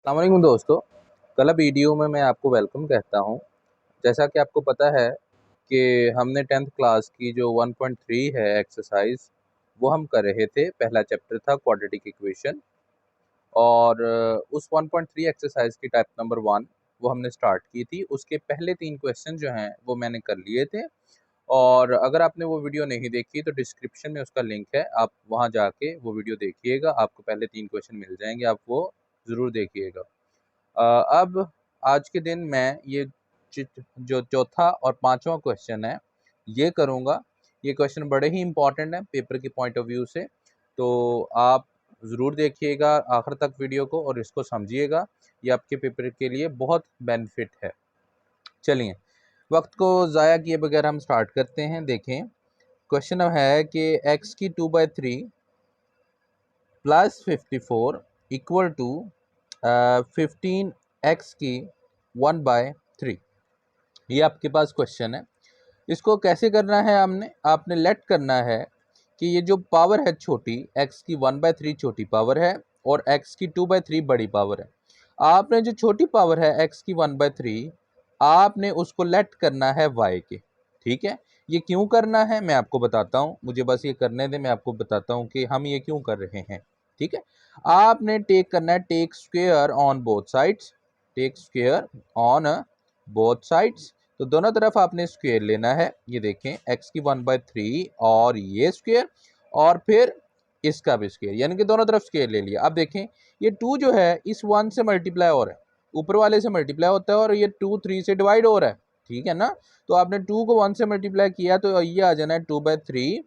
अस्सलामुअलैकुम दोस्तों। कल वीडियो में मैं आपको वेलकम कहता हूं। जैसा कि आपको पता है कि हमने 10th क्लास की जो 1.3 है एक्सरसाइज वो हम कर रहे थे। पहला चैप्टर था क्वाड्रेटिक इक्वेशन और उस 1.3 एक्सरसाइज की टाइप नंबर 1 वो हमने स्टार्ट की थी। उसके पहले 3 क्वेश्चन जो हैं वो मैंने कर लिए थे और अगर आपने वो वीडियो नहीं देखी तो डिस्क्रिप्शन में उसका लिंक है, आप वहाँ जाके वो वीडियो देखिएगा। आपको पहले 3 क्वेश्चन मिल जाएंगे, आप वो ज़रूर देखिएगा। अब आज के दिन मैं ये जो चौथा और पांचवा क्वेश्चन है ये करूँगा। ये क्वेश्चन बड़े ही इम्पोर्टेंट है पेपर के पॉइंट ऑफ व्यू से, तो आप ज़रूर देखिएगा आखिर तक वीडियो को और इसको समझिएगा। ये आपके पेपर के लिए बहुत बेनिफिट है। चलिए वक्त को ज़ाया किए बगैर हम स्टार्ट करते हैं। देखें क्वेश्चन है कि x की 2/3 प्लस 54 इक्वल टू 15x की 1/3। ये आपके पास क्वेश्चन है। इसको कैसे करना है, आपने लेट करना है कि ये जो पावर है छोटी x की 1/3 छोटी पावर है और x की 2/3 बड़ी पावर है। आपने जो छोटी पावर है x की 1/3 आपने उसको लेट करना है y के। ठीक है, ये क्यों करना है मैं आपको बताता हूँ, मुझे बस ये करने दें, मैं आपको बताता हूँ कि हम ये क्यों कर रहे हैं। ठीक है, आपने टेक करना है take square on both sides, take square on both sides. तो दोनों तरफ आपने स्क्वायर लेना है। ये देखें x की 1/3 और ये स्क्वायर और फिर इसका भी स्क्वायर, यानी कि दोनों तरफ स्क्वायर ले लिया। अब देखें ये 2 जो है इस 1 से मल्टीप्लाई हो रहा है, ऊपर वाले से मल्टीप्लाई होता है और ये 2 3 से डिवाइड हो रहा है। ठीक है ना, तो आपने 2 को 1 से मल्टीप्लाई किया तो ये आ जाना है 2/3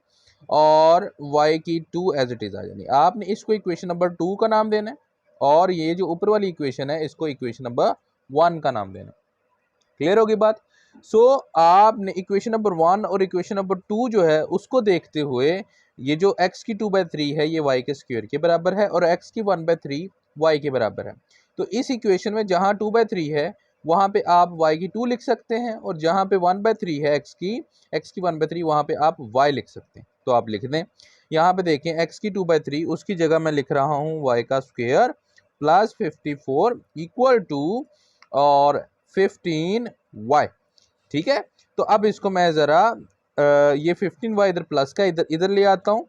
और y की 2 एज इट इज आ जानी। आपने इसको इक्वेशन नंबर 2 का नाम देना है और ये जो ऊपर वाली इक्वेशन है इसको इक्वेशन नंबर 1 का नाम देना। क्लियर होगी बात। आपने इक्वेशन नंबर 1 और इक्वेशन नंबर 2 जो है उसको देखते हुए ये जो x की 2/3 है ये y के स्क्वायर के बराबर है और x की 1/3 y के बराबर है। तो इस इक्वेशन में जहां 2/3 है वहां पे आप y की 2 लिख सकते हैं और जहां पे 1/3 है x की 1/3 वहां पे आप y लिख सकते हैं। तो आप लिख दें, यहाँ पे देखें x की 2/3 उसकी जगह मैं लिख रहा हूँ y का स्क्वायर प्लस 54 इक्वल टू और 15y। ठीक है, तो अब इसको मैं जरा ये 15y इधर प्लस का इधर इधर ले आता हूं,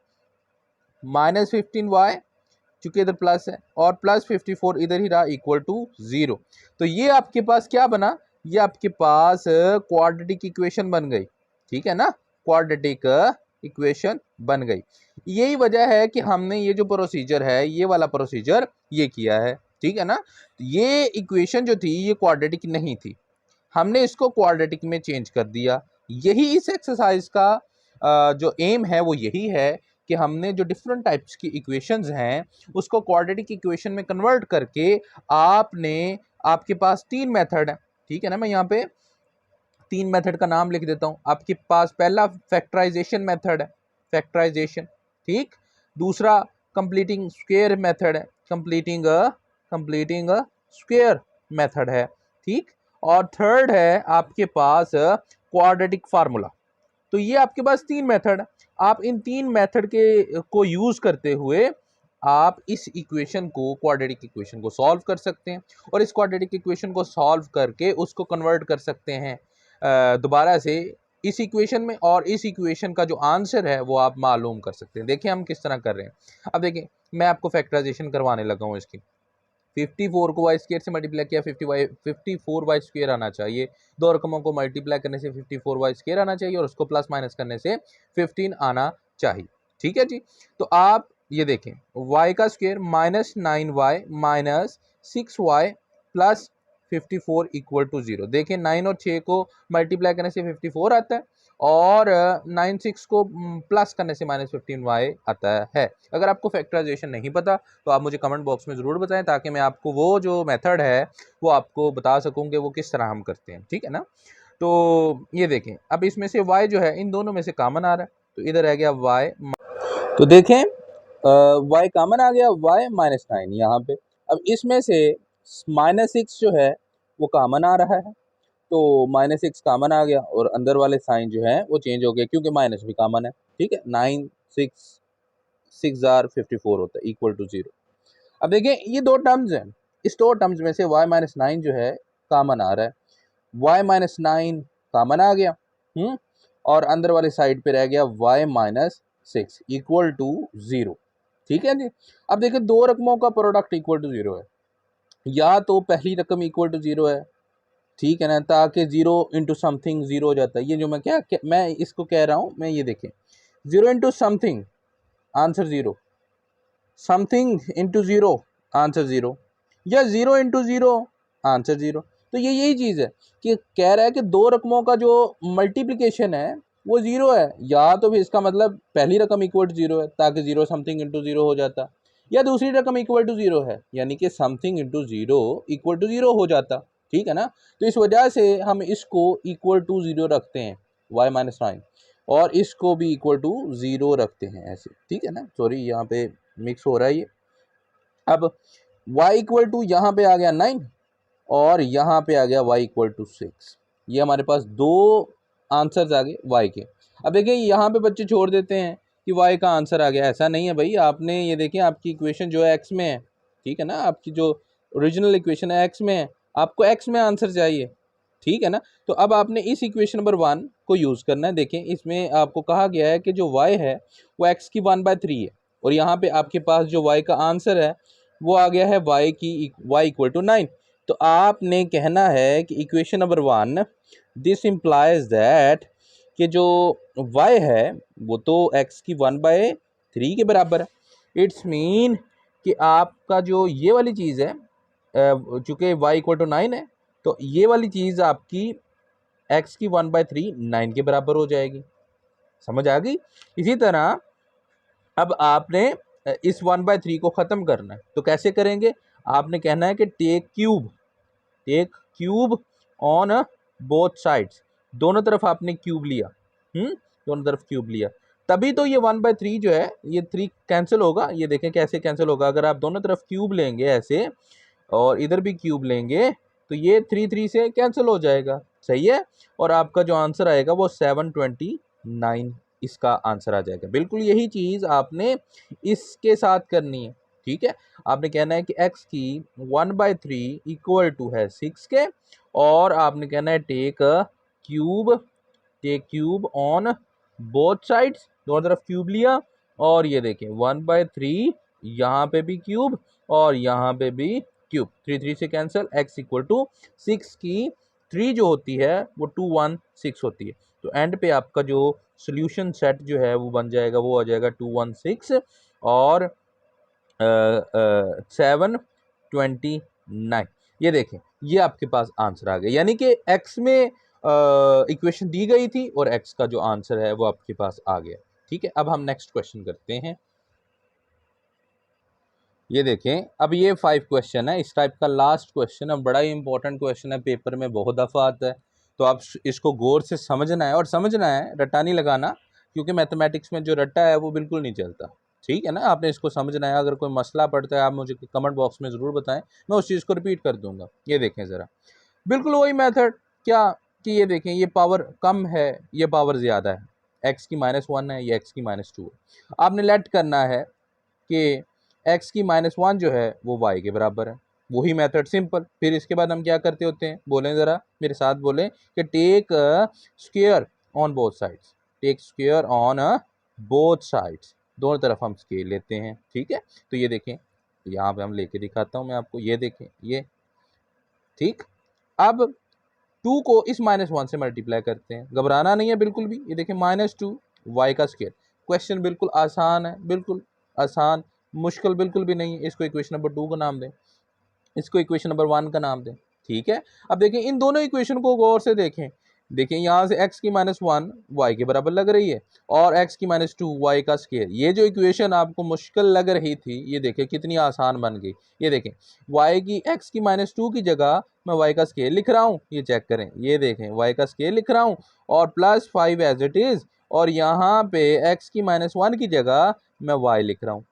-15y चूंकि इधर प्लस है और प्लस 54 इधर ही रहा इक्वल टू 0। तो ये आपके पास क्या बना, ये आपके पास क्वाड्रेटिक इक्वेशन बन गई। ठीक है ना, क्वाड्रेटिक इक्वेशन बन गई। यही वजह है कि हमने ये जो प्रोसीजर है ये वाला प्रोसीजर ये किया है। ठीक है ना, ये इक्वेशन जो थी ये क्वाड्रेटिक नहीं थी, हमने इसको क्वाड्रेटिक में चेंज कर दिया। यही इस एक्सरसाइज का जो एम है वो यही है कि हमने जो डिफरेंट टाइप्स की इक्वेशंस हैं उसको क्वाड्रेटिक इक्वेशन में कन्वर्ट करके आपने, आपके पास 3 मेथड है। ठीक है ना, मैं यहाँ पे 3 मेथड का नाम लिख देता हूँ। आपके पास पहला फैक्टराइजेशन मेथड है, फैक्टराइजेशन। ठीक, दूसरा कंप्लीटिंग स्क्वायर मेथड है, कंप्लीटिंग स्क्वायर मेथड है। ठीक, और थर्ड है आपके पास क्वाड्रेटिक फार्मूला। तो ये आपके पास 3 मेथड है। आप इन 3 मेथड के को यूज करते हुए आप इस इक्वेशन को, क्वाड्रेटिक इक्वेशन को सॉल्व कर सकते हैं और इस क्वाड्रेटिक इक्वेशन को सॉल्व करके उसको कन्वर्ट कर सकते हैं दोबारा से इस इक्वेशन में, और इस इक्वेशन का जो आंसर है वो आप मालूम कर सकते हैं। देखिए हम किस तरह कर रहे हैं। अब देखिए मैं आपको फैक्टराइजेशन करवाने लगा हूँ इसकी। 54 को वाई स्क्वायर से मल्टीप्लाई किया, 54 वाई स्क्वायर आना चाहिए। दो रकमों को मल्टीप्लाई करने से 54 वाई स्क्वायर आना चाहिए और उसको प्लस माइनस करने से 15 आना चाहिए। ठीक है जी, तो आप ये देखें y का square -9y minus 6y plus 54 equal to 0। देखें 9 और 6 को मल्टीप्लाई करने से 54 आता है और 9 6 को प्लस करने से -15y आता है। अगर आपको फैक्टराइजेशन नहीं पता तो आप मुझे कमेंट बॉक्स में ज़रूर बताएं ताकि मैं आपको वो जो मेथड है वो आपको बता सकूं कि वो किस तरह हम करते हैं। ठीक है ना, तो ये देखें अब इसमें से y जो है इन दोनों में से कॉमन आ रहा है, तो इधर आ गया y। तो देखें y कॉमन आ गया, y -9 यहाँ पे। अब इसमें से -6 जो है वो कॉमन आ रहा है, तो -6 कॉमन आ गया और अंदर वाले साइन जो है वो चेंज हो गए क्योंकि माइनस भी कॉमन है। ठीक है, 9 6 6 54 होता है इक्वल टू 0। अब देखिए ये दो टर्म्स हैं, इस दो टर्म्स में से y माइनस 9 जो है कॉमन आ रहा है, y माइनस 9 कॉमन आ गया, और अंदर वाली साइड पे रह गया y माइनस 6 इक्वल टू 0। ठीक है जी। अब देखिए दो रकमों का प्रोडक्ट इक्वल टू 0 है, या तो पहली रकम इक्वल टू 0 है, ठीक है ना, ताकि 0 इंटू समथिंग 0 हो जाता है। ये जो मैं इसको कह रहा हूँ, मैं ये देखें 0 into something answer 0, something into 0 answer 0, या 0 इंटू 0 आंसर 0। तो ये यही चीज़ है कि कह रहा है कि दो रकमों का जो मल्टीप्लिकेशन है वो 0 है, या तो फिर इसका मतलब पहली रकम इक्वल टू 0 है ताकि 0 समथिंग इंटू 0 हो जाता, या दूसरी रकम इक्वल टू 0 है यानी कि समथिंग इंटू 0 इक्वल टू 0 हो जाता। ठीक है ना, तो इस वजह से हम इसको इक्वल टू 0 रखते हैं y माइनस 9, और इसको भी इक्वल टू 0 रखते हैं ऐसे। ठीक है ना, सॉरी यहाँ पे मिक्स हो रहा है ये। अब y इक्वल टू यहाँ पे आ गया 9 और यहाँ पे आ गया y इक्वल टू 6। ये हमारे पास दो आंसर्स आ गए y के। अब देखिए यहाँ पे बच्चे छोड़ देते हैं कि y का आंसर आ गया, ऐसा नहीं है भाई। आपने ये देखिए आपकी इक्वेशन जो है x में है, ठीक है ना, आपकी जो ओरिजिनल इक्वेशन है x में है, आपको x में आंसर चाहिए। ठीक है ना, तो अब आपने इस इक्वेशन नंबर 1 को यूज़ करना है। देखें इसमें आपको कहा गया है कि जो y है वो x की 1/3 है, और यहाँ पे आपके पास जो y का आंसर है वो आ गया है y इक्वल टू 9। तो आपने कहना है कि equation number 1 this implies that कि जो y है वो तो x की 1/3 के बराबर है। इट्स मीन कि आपका जो ये वाली चीज़ है, चूँकि y इक्वल टू 9 है, तो ये वाली चीज़ आपकी x की 1/3 9 के बराबर हो जाएगी। समझ आ गई? इसी तरह अब आपने इस 1/3 को ख़त्म करना है, तो कैसे करेंगे? आपने कहना है कि take cube on both sides. दोनों तरफ आपने क्यूब लिया, दोनों तरफ क्यूब लिया, तभी तो ये 1/3 जो है ये 3 कैंसिल होगा। ये देखें कैसे कैंसिल होगा, अगर आप दोनों तरफ क्यूब लेंगे ऐसे और इधर भी क्यूब लेंगे तो ये 3 से कैंसिल हो जाएगा। सही है, और आपका जो आंसर आएगा वो 729 इसका आंसर आ जाएगा। बिल्कुल यही चीज़ आपने इसके साथ करनी है। ठीक है, आपने कहना है कि x की 1/3 इक्वल टू है 6 के, और आपने कहना है take cube on both sides. दोनों तरफ क्यूब लिया, और ये देखें 1/3 यहाँ पे भी क्यूब और यहाँ पे भी क्यूब, 3 से कैंसिल, x इक्वल टू 6 की 3 जो होती है वो 216 होती है। तो एंड पे आपका जो सोल्यूशन सेट जो है वो बन जाएगा, वो आ जाएगा 216 और 729। ये देखें ये आपके पास आंसर आ गया, यानी कि x में इक्वेशन दी गई थी और x का जो आंसर है वो आपके पास आ गया। ठीक है, अब हम नेक्स्ट क्वेश्चन करते हैं। ये देखें, अब ये 5 क्वेश्चन है, इस टाइप का लास्ट क्वेश्चन है, बड़ा ही इंपॉर्टेंट क्वेश्चन है, पेपर में बहुत दफ़ा आता है। तो आप इसको गौर से समझना है, और समझना है, रट्टा नहीं लगाना, क्योंकि मैथमेटिक्स में जो रट्टा है वो बिल्कुल नहीं चलता। ठीक है ना, आपने इसको समझना है। अगर कोई मसला पड़ता है आप मुझे कमेंट बॉक्स में ज़रूर बताएं, मैं उस चीज़ को रिपीट कर दूंगा। ये देखें ज़रा, बिल्कुल वही मेथड, क्या कि ये देखें ये पावर कम है, ये पावर ज़्यादा है, x की -1 है, ये x की -2 है। आपने लेट करना है कि x की -1 जो है वो y के बराबर है। वही मेथड, सिंपल। फिर इसके बाद हम क्या करते होते हैं, बोलें ज़रा मेरे साथ, बोलें कि take square on both sides. Take square on both sides, दोनों तरफ हम स्केल लेते हैं। ठीक है, तो ये देखें यहाँ पे हम लेके दिखाता हूँ मैं आपको, ये देखें ये। ठीक, अब 2 को इस -1 से मल्टीप्लाई करते हैं, घबराना नहीं है बिल्कुल भी। ये देखें -2 y का स्क्वायर। क्वेश्चन बिल्कुल आसान है, बिल्कुल आसान, मुश्किल बिल्कुल भी नहीं है। इसको इक्वेशन नंबर 2 का नाम दें, इसको इक्वेशन नंबर 1 का नाम दें। ठीक है, अब देखें इन दोनों इक्वेशन को गौर से देखें। देखें यहाँ से x की -1 y के बराबर लग रही है, और x की -2 y का स्क्वायर। ये जो इक्वेशन आपको मुश्किल लग रही थी, ये देखें कितनी आसान बन गई। ये देखें x की -2 की जगह मैं y का स्क्वायर लिख रहा हूँ, ये चेक करें, ये देखें y का स्क्वायर लिख रहा हूँ, और +5 एज इट इज़, और यहाँ पे x की -1 की जगह मैं y लिख रहा हूँ।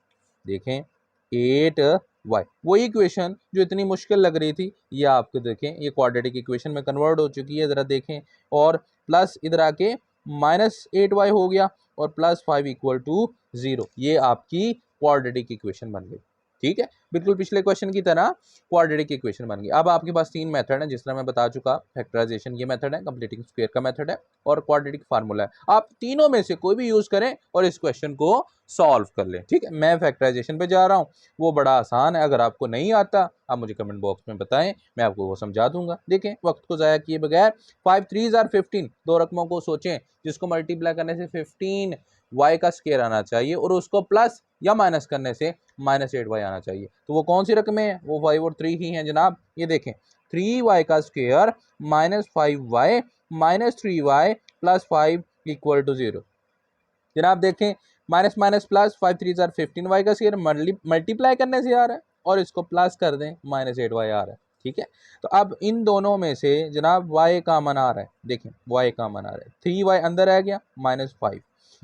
देखें 8y, वही इक्वेशन जो इतनी मुश्किल लग रही थी, ये आपको देखें ये क्वाड्रेटिक इक्वेशन में कन्वर्ट हो चुकी है। ज़रा देखें, और प्लस इधर आके -8y हो गया, और +5 इक्वल टू 0। ये आपकी क्वाड्रेटिक इक्वेशन बन गई। ठीक है, बिल्कुल पिछले क्वेश्चन की तरह क्वाड्रेटिक इक्वेशन बन गई। अब आपके पास तीन मेथड है, जिस तरह मैं बता चुका, फैक्टराइजेशन ये मेथड है, कंप्लीटिंग स्क्वायर का मेथड है और क्वाड्रेटिक फार्मूला है। आप तीनों में से कोई भी यूज करें और इस क्वेश्चन को सॉल्व कर लें। ठीक है, मैं फैक्टराइजेशन पे जा रहा हूँ, वो बड़ा आसान है। अगर आपको नहीं आता आप मुझे कमेंट बॉक्स में बताएं, मैं आपको वो समझा दूंगा। देखें, वक्त को ज़ाया किए बगैर 5 3s are 15, दो रकमों को सोचें जिसको मल्टीप्लाई करने से 15 y का स्क्वायर आना चाहिए और उसको प्लस या माइनस करने से -8y आना चाहिए। तो वो कौन सी रकमें हैं? वो 5 और 3 ही हैं जनाब। ये देखें, 3y का square -5y -3y plus 5 equal to 0। जनाब देखें, minus minus plus 5 3s are 15, y का स्क्वायर मल्टीप्लाई करने से आ रहा है और इसको प्लस कर दें -8y आ रहा है। ठीक है, तो अब इन दोनों में से जनाब y कॉमन आ रहा है। देखें, y कॉमन आ रहा है, 3y अंदर आ गया, -5।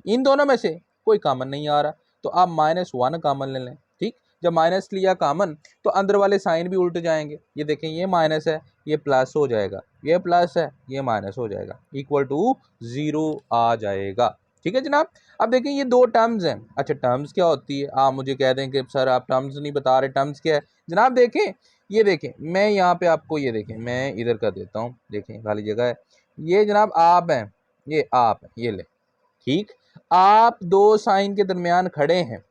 इन दोनों में से कोई कॉमन नहीं आ रहा, तो आप -1 कॉमन ले लें। ठीक, जब माइनस लिया कॉमन तो अंदर वाले साइन भी उल्ट जाएंगे। ये देखें, ये माइनस है, ये प्लस हो जाएगा, ये प्लस है, ये माइनस हो जाएगा, इक्वल टू 0 आ जाएगा। ठीक है जनाब, अब देखें ये दो टर्म्स हैं। अच्छा, टर्म्स क्या होती है? आप मुझे कह दें कि सर आप टर्म्स नहीं बता रहे, टर्म्स क्या है? जनाब देखें, ये देखें, मैं यहाँ पे आपको ये देखें, मैं इधर का देता हूँ, देखें खाली जगह है। ये जनाब आप हैं, ये आप हैं, ये ले। ठीक, आप दो साइन के दरमियान खड़े हैं,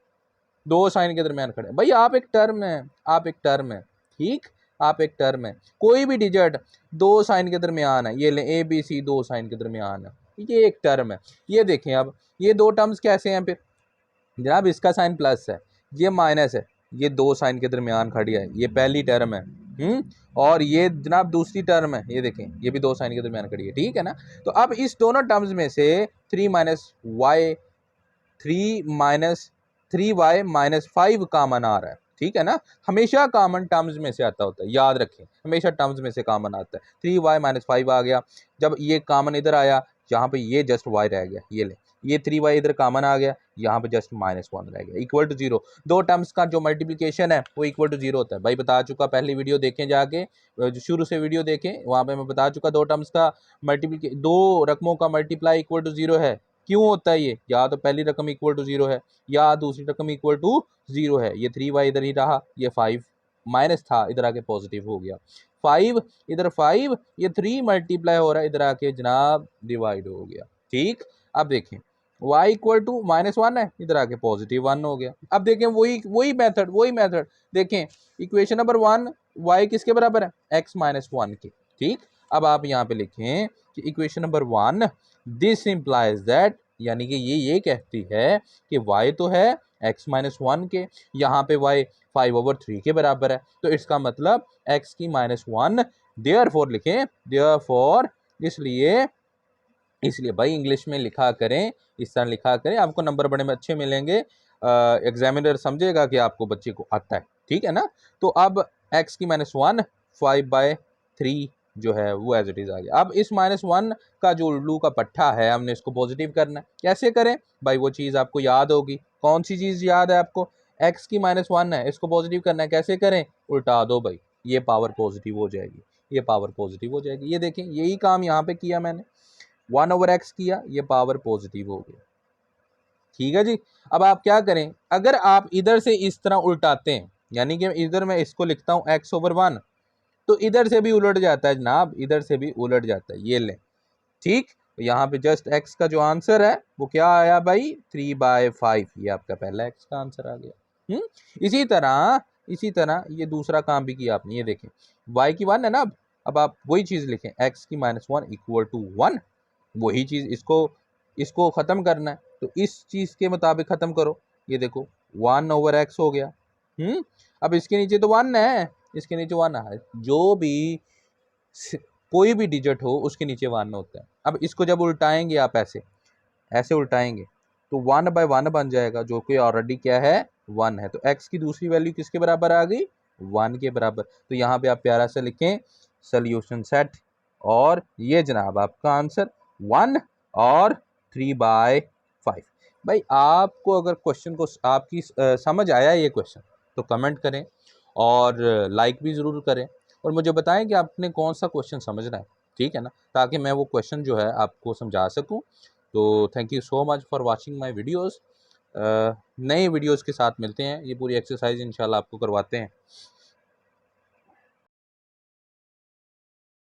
दो साइन के दरमियान खड़े हैं। भाई आप एक टर्म है, आप एक टर्म है। ठीक, आप एक टर्म है, कोई भी डिजिट दो साइन के दरमियान है। ये ले, ABC दो साइन के दरमियान है, ये एक टर्म है। ये देखें, अब ये दो टर्म्स कैसे हैं? फिर जनाब इसका साइन प्लस है, ये माइनस है, ये दो साइन के दरमियान खड़ी है, ये पहली टर्म है। और ये जनाब दूसरी टर्म है, ये देखें, ये भी दो साइन के दरमियान खड़ी है। ठीक है ना, तो अब इस दोनों टर्म्स में से 3 माइनस 3y -5 कॉमन आ रहा है। ठीक है ना, हमेशा कॉमन टर्म्स में से आता होता है, याद रखें, हमेशा टर्म्स में से कॉमन आता है। 3y -5 आ गया, जब ये कॉमन इधर आया, यहाँ पे ये जस्ट y रह गया, ये ले, ये 3y इधर कॉमन आ गया, यहाँ पे जस्ट -1 रह गया, इक्वल टू 0। दो टर्म्स का जो मल्टीप्लिकेशन है वो इक्वल टू 0 होता है। भाई बता चुका, पहली वीडियो देखें जाके, जो शुरू से वीडियो देखें, वहाँ पे मैं बता चुका, दो टर्म्स का मल्टीप्लिकेशन, दो रकमों का मल्टीप्लाई इक्वल टू 0 है। क्यों होता है ये? या तो पहली रकम इक्वल टू 0 है या दूसरी रकम इक्वल टू 0 है। ये 3y इधर ही रहा, ये 5 माइनस था, इधर आके पॉजिटिव हो गया, 5 इधर 5, ये 3 मल्टीप्लाई हो रहा है, इधर आके जनाब डिवाइड हो गया। ठीक, अब देखें y इक्वल टू -1 है, इधर आके पॉजिटिव 1 हो गया। अब देखें वही मेथड देखें, इक्वेशन नंबर 1, y किसके बराबर है? x -1 के। ठीक, अब आप यहाँ पे लिखें कि equation number 1, this implies that, यानी कि ये कहती है कि y तो है x -1 के, यहाँ पे y 5/3 के बराबर है, तो इसका मतलब x की -1, देयरफॉर लिखें, देयरफॉर, इसलिए भाई इंग्लिश में लिखा करें, इस तरह लिखा करें, आपको नंबर बड़े में अच्छे मिलेंगे। एग्जामिनर समझेगा कि आपको बच्चे को आता है। ठीक है ना, तो अब x की -1 5/3 जो है वो एज इट इज़ आ गया। अब इस -1 का जो उल्लू का पट्टा है, हमने इसको पॉजिटिव करना है। कैसे करें भाई? वो चीज़ आपको याद होगी। कौन सी चीज़ याद है आपको? x की -1 है, इसको पॉजिटिव करना है। कैसे करें? उल्टा दो भाई, ये पावर पॉजिटिव हो जाएगी, ये पावर पॉजिटिव हो जाएगी। ये देखें, यही काम यहाँ पे किया मैंने, 1/x किया, ये पावर पॉजिटिव हो गया। ठीक है जी, अब आप क्या करें, अगर आप इधर से इस तरह उल्टाते हैं, यानी कि इधर मैं इसको लिखता हूँ x/1, तो इधर से भी उलट जाता है जनाब, इधर से भी उलट जाता है। ये लें, ठीक, तो यहाँ पे जस्ट x का जो आंसर है वो क्या आया भाई? 3/5, ये आपका पहला x का आंसर आ गया। इसी तरह ये दूसरा काम भी किया आपने। ये देखें, y की 1 है ना, अब आप वही चीज़ लिखें, x की -1 इक्वल टू 1, वही चीज़ इसको ख़त्म करना है, तो इस चीज़ के मुताबिक ख़त्म करो। ये देखो 1/x हो गया। अब इसके नीचे तो 1 है, इसके नीचे 1 है, जो भी कोई भी डिजिट हो उसके नीचे 1 होता है। अब इसको जब उल्टाएंगे आप, ऐसे उल्टाएंगे, तो 1/1 बन जाएगा, जो कि ऑलरेडी क्या है? 1 है। तो x की दूसरी वैल्यू किसके बराबर आ गई? 1 के बराबर। तो यहाँ पे आप प्यारा सा लिखें सोल्यूशन सेट, और ये जनाब आपका आंसर 1 और 3/5। भाई आपको अगर क्वेश्चन को आपकी समझ आया ये क्वेश्चन, तो कमेंट करें और लाइक भी ज़रूर करें, और मुझे बताएं कि आपने कौन सा क्वेश्चन समझना है। ठीक है ना, ताकि मैं वो क्वेश्चन जो है आपको समझा सकूं। तो thank you so much for watching my videos. नए वीडियोस के साथ मिलते हैं। ये पूरी एक्सरसाइज इंशाल्लाह आपको करवाते हैं।